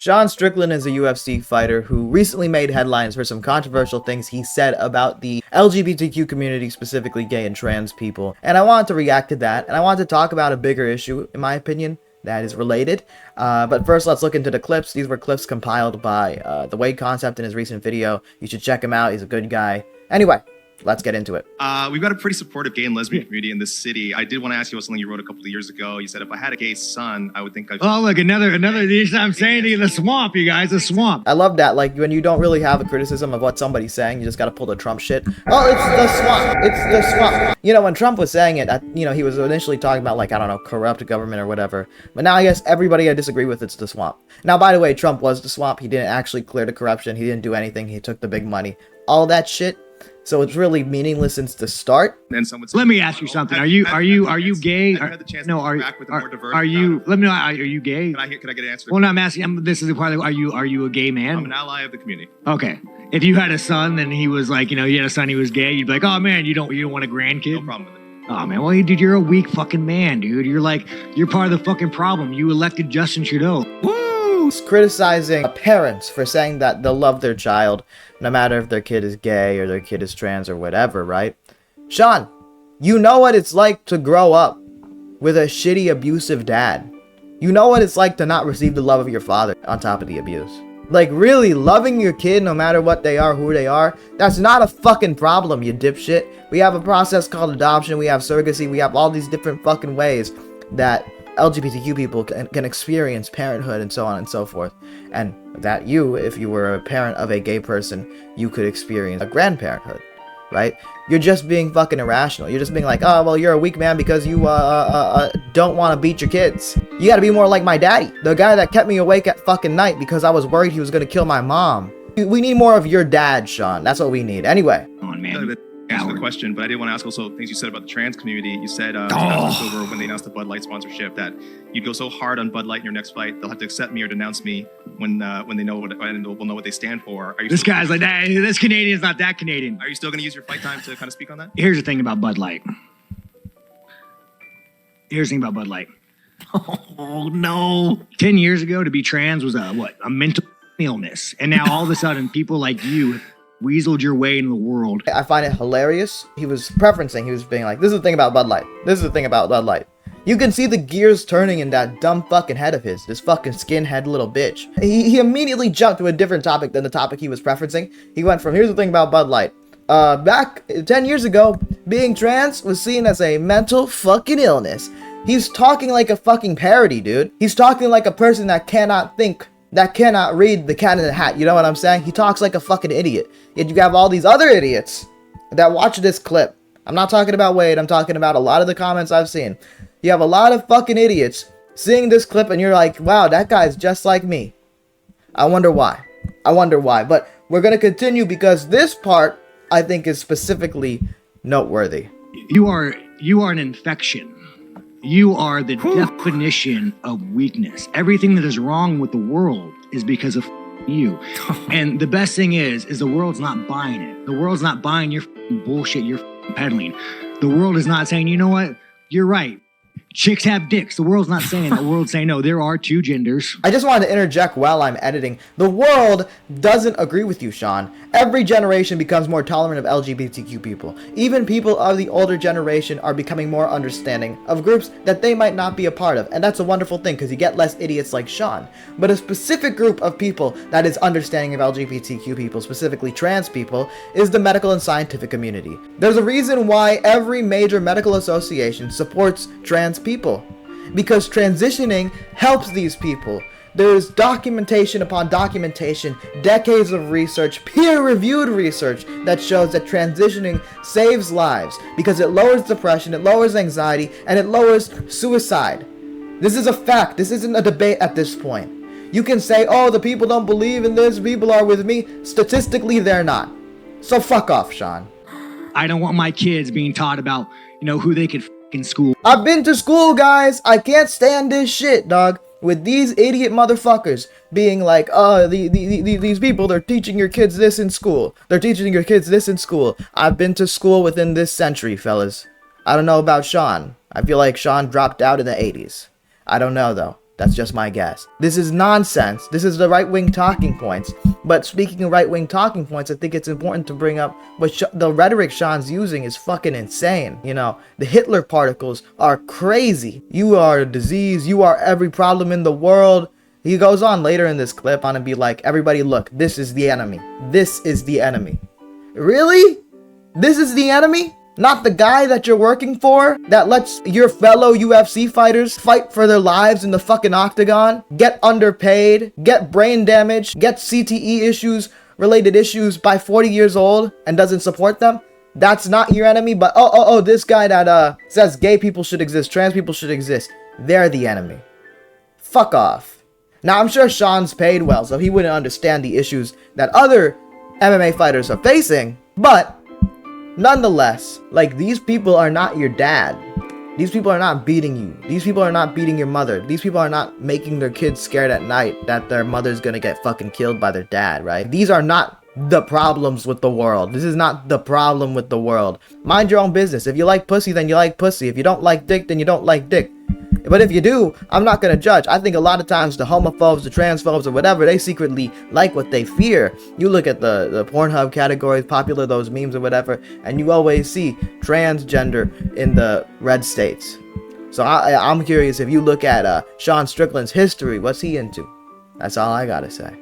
Sean Strickland is a UFC fighter who recently made headlines for some controversial things he said about the LGBTQ community, specifically gay and trans people. And I wanted to react to that, and I wanted to talk about a bigger issue, in my opinion, that is related. But first, let's look into the clips. These were clips compiled by the Wade Concept in his recent video. You should check him out. He's a good guy. Anyway, let's get into it. We've got a pretty supportive gay and lesbian community in this city. I did want to ask you about something you wrote a couple of years ago. You said, if I had a gay son, I would think I'd... Oh, look, another, I'm saying to you, the swamp, you guys, the swamp. I love that, like, when you don't really have a criticism of what somebody's saying, you just gotta pull the Trump shit. Oh, it's the swamp, it's the swamp. You know, when Trump was saying it, he was initially talking about, like, I don't know, corrupt government or whatever. But now I guess everybody I disagree with, it's the swamp. Now, by the way, Trump was the swamp. He didn't actually clear the corruption. He didn't do anything. He took the big money. All that shit. So it's really meaningless since the start. And someone said, Let me ask you something. Are you gay? No, are you? Let me know. Are you gay? Can I get an answer? Well, no, I'm asking. This is the part. Are you a gay man? I'm an ally of the community. Okay. If you had a son and he was like, you had a son, he was gay, you'd be like, oh man, you don't want a grandkid? No problem with it. Oh man, well, dude, you're a weak fucking man, dude. You're part of the fucking problem. You elected Justin Trudeau. Criticizing parents for saying that they'll love their child no matter if their kid is gay or their kid is trans or whatever, right? Sean, you know what it's like to grow up with a shitty, abusive dad. You know what it's like to not receive the love of your father on top of the abuse. Like, really, loving your kid no matter what they are, who they are, that's not a fucking problem, you dipshit. We have a process called adoption, we have surrogacy, we have all these different fucking ways that LGBTQ people can experience parenthood and so on and so forth. And that you, if you were a parent of a gay person, you could experience a grandparenthood, right? You're just being fucking irrational. You're just being like, oh, well, you're a weak man because you don't want to beat your kids. You gotta be more like my daddy, the guy that kept me awake at fucking night because I was worried he was gonna kill my mom. We need more of your dad, Sean. That's what we need. Anyway. Come on, man. Answer the question, but I did want to ask also things you said about the trans community. You said last October when they announced the Bud Light sponsorship that you'd go so hard on Bud Light in your next fight they'll have to accept me or denounce me when they know what and will know what they stand for. Are you this guy's like that? This Canadian's not that Canadian. Are you still going to use your fight time to kind of speak on that? Here's the thing about Bud Light. Oh no! 10 years ago, to be trans was a mental illness, and now all of a sudden, people like you weaseled your way into the world. I find it hilarious. He was preferencing, he was being like, this is the thing about Bud Light. This is the thing about Bud Light. You can see the gears turning in that dumb fucking head of his, this fucking skinhead little bitch. He immediately jumped to a different topic than the topic he was preferencing. He went from, here's the thing about Bud Light. Back 10 years ago, being trans was seen as a mental fucking illness. He's talking like a fucking parody, dude. He's talking like a person that cannot think, that cannot read the cat in the hat. You know what I'm saying? He talks like a fucking idiot. Yet you have all these other idiots that watch this clip. I'm not talking about Wade. I'm talking about a lot of the comments I've seen. You have a lot of fucking idiots seeing this clip and you're like, wow, that guy's just like me. I wonder why. But we're going to continue because this part, I think, is specifically noteworthy. You are an infection. You are the definition of weakness. Everything that is wrong with the world is because of you. And the best thing is the world's not buying it. The world's not buying your bullshit you're peddling. The world is not saying, you know what? You're right. Chicks have dicks. The world's not saying that. The world's saying, no, there are two genders. I just wanted to interject while I'm editing. The world doesn't agree with you, Sean. Every generation becomes more tolerant of LGBTQ people. Even people of the older generation are becoming more understanding of groups that they might not be a part of. And that's a wonderful thing because you get less idiots like Sean. But a specific group of people that is understanding of LGBTQ people, specifically trans people, is the medical and scientific community. There's a reason why every major medical association supports trans people, because transitioning helps these people. There's documentation upon documentation, decades of research, peer-reviewed research that shows that transitioning saves lives because it lowers depression, it lowers anxiety, and it lowers suicide. This is a fact. This isn't a debate at this point. You can say, oh, the people don't believe in this, people are with me. Statistically, they're not. So fuck off, Sean. I don't want my kids being taught about, who they could in school. I've been to school, guys. I can't stand this shit, dog. With these idiot motherfuckers being like, oh, these people, they're teaching your kids this in school. They're teaching your kids this in school. I've been to school within this century, fellas. I don't know about Sean. I feel like Sean dropped out in the 80s. I don't know, though. That's just my guess. This is nonsense. This is the right-wing talking points. But speaking of right-wing talking points, I think it's important to bring up the rhetoric Sean's using is fucking insane. You know, the Hitler particles are crazy. You are a disease. You are every problem in the world. He goes on later in this clip on and be like, everybody look, this is the enemy. This is the enemy. Really? This is the enemy? Not the guy that you're working for that lets your fellow UFC fighters fight for their lives in the fucking octagon, get underpaid, get brain damage, get CTE issues, related issues by 40 years old and doesn't support them? That's not your enemy, but this guy that says gay people should exist, trans people should exist, they're the enemy. Fuck off. Now, I'm sure Sean's paid well, so he wouldn't understand the issues that other MMA fighters are facing, but nonetheless, like, these people are not your dad. These people are not beating you. These people are not beating your mother. These people are not making their kids scared at night that their mother's gonna get fucking killed by their dad, right? These are not the problems with the world. This is not the problem with the world. Mind your own business. If you like pussy, then you like pussy. If you don't like dick, then you don't like dick. But if you do, I'm not gonna judge. I think a lot of times the homophobes, the transphobes, or whatever, they secretly like what they fear. You look at the Pornhub categories, popular those memes or whatever, and you always see transgender in the red states. So I'm curious, if you look at Sean Strickland's history, what's he into? That's all I gotta say.